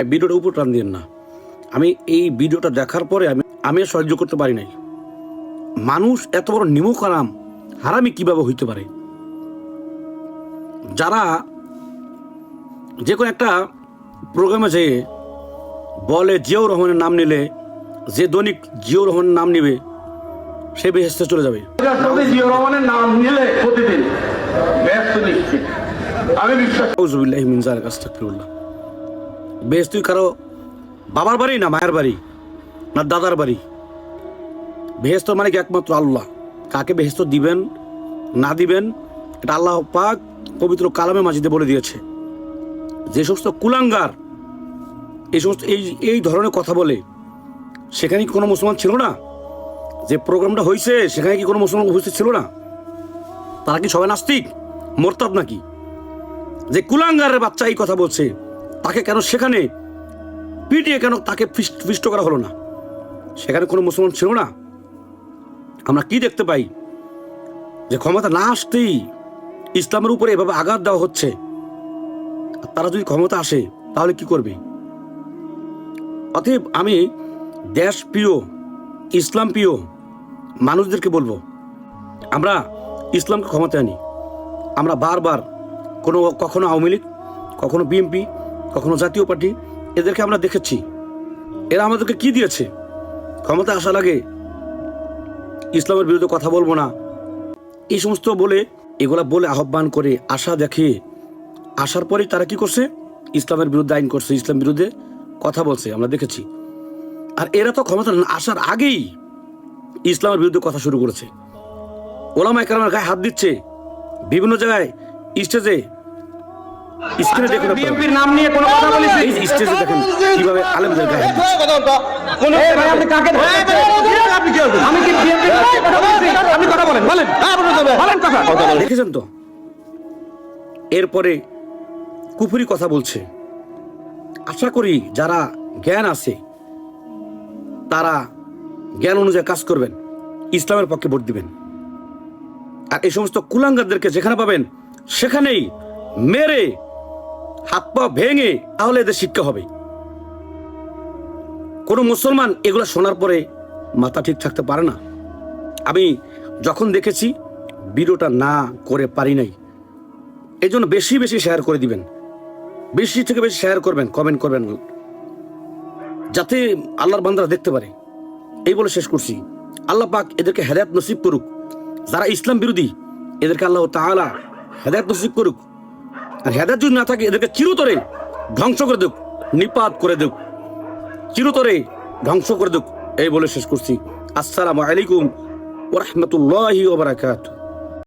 ভিডিওটা উপর টান দিন না। আমি এই ভিডিওটা দেখার পরে আমি আর সহ্য করতে পারি নাই। মানুষ এত বড় নিমুখারাম হারামি কিভাবে হইতে পারে? যারা যে কোনো একটা প্রোগ্রামে যেয়ে বলে জিয়াউর রহমানের নাম নিলে, যে দৈনিক জিয়াউর রহমানের নাম নিবে সে বেহেশতে চলে যাবে। জিয়াউর রহমানের নাম নিলে প্রতিদিন বেহেশত নিশ্চিত। আমি বিশ্বাস আউযুবিল্লাহি মিন যালিকা আস্তাগফিরুল্লাহ। বেহেশত তুই কারো বাবার বাড়ি না মায়ের বাড়ি না দাদার বাড়ি? বেহেশত মানে কি একমাত্র আল্লাহ। কাকে বেহেশত দিবেন না দিবেন এটা আল্লাহ পাক পবিত্র কালামে মাজিদে বলে দিয়েছে। যে সমস্ত কুলাঙ্গার এই সমস্ত এই ধরনের কথা বলে, সেখানে কি কোনো মুসলমান ছিল না? যে প্রোগ্রামটা হয়েছে সেখানে কি কোনো মুসলমান উপস্থিত ছিল না? তারা কি সবাই নাস্তিক মোরতাদ নাকি? যে কুলাঙ্গারের বাচ্চা এই কথা বলছে, তাকে কেন সেখানে পিটিয়ে কেন তাকে ফিষ্ট করা হলো না? সেখানে কোনো মুসলমান ছিল না? আমরা কি দেখতে পাই? যে ক্ষমতা না আসতেই ইসলামের উপরে এভাবে আঘাত দেওয়া হচ্ছে। আর তারা যদি ক্ষমতা আসে তাহলে কি করবে? অতএব আমি দেশ প্রিয়, ইসলাম প্রিয় মানুষদেরকে বলবো, আমরা ইসলামকে ক্ষমতায় আনি। আমরা বারবার কখনো আওয়ামী লীগ, কখনো বিএনপি, কখনো জাতীয় পার্টি, এদেরকে আমরা দেখেছি। এরা আমাদেরকে কি দিয়েছে? ক্ষমতা আসা লাগে ইসলামের বিরুদ্ধে কথা বলবো না, এই সমস্ত এগুলা বলে আহ্বান করে আশা দেখিয়ে আসার পরেই তারা কি করছে? ইসলামের বিরুদ্ধে আইন করছে, ইসলাম বিরুদ্ধে কথা বলছে, আমরা দেখেছি। আর এরা তো ক্ষমতা আসার আগেই ইসলামের বিরুদ্ধে কথা শুরু করেছে। ওলামায়ে কেরামের গায়ে হাত দিচ্ছে, বিভিন্ন জায়গায় স্টেজে স্ক্রিনে দেখুন, বিএনপির নাম নিয়ে কোনো কথা বলেছি? এই স্টেজে দেখেন কিভাবে আলেমদের গায়ে হাত দিচ্ছে। আপনি কাকে আপনি কি বলছেন? আমি কি বিএনপির কথা বলেছি? আপনি কথা বলেন, বলেন বলেন কথা দেখেছেন তো? এরপরে কুফরি কথা বলছে। আশা করি যারা জ্ঞান আছে তারা জ্ঞান অনুযায়ী কাজ করবেন, ইসলামের পক্ষে ভোট দিবেন। আর এই সমস্ত কুলাঙ্গারদেরকে যেখানে পাবেন সেখানেই মেরে হাত পা ভেঙে, তাহলে এদের শিক্ষা হবে। কোনো মুসলমান এগুলো শোনার পরে মাথা ঠিক থাকতে পারে না। আমি যখন দেখেছি ভিডিওটা না করে পারি নাই, এই জন্য বেশি বেশি শেয়ার করে দিবেন, বেশি থেকে বেশি শেয়ার করবেন, কমেন্ট করবেন, যাতে আল্লাহর বান্দারা দেখতে পারে। এই বলে শেষ করছি। আল্লাহ পাক এদেরকে হেদায়েত নসিব করুক। যারা ইসলাম বিরোধী এদেরকে আল্লাহ তাআলা হেদায়েত নসিব করুক। আর হেদায়েত যদি না থাকে এদেরকে চিরতরে ধ্বংস করে দেব, নিপাত করে দেব, চিরতরে ধ্বংস করে দেব। এই বলে শেষ করছি। আসসালামু আলাইকুম ওয়া রাহমাতুল্লাহি ওয়া বারাকাতুহু।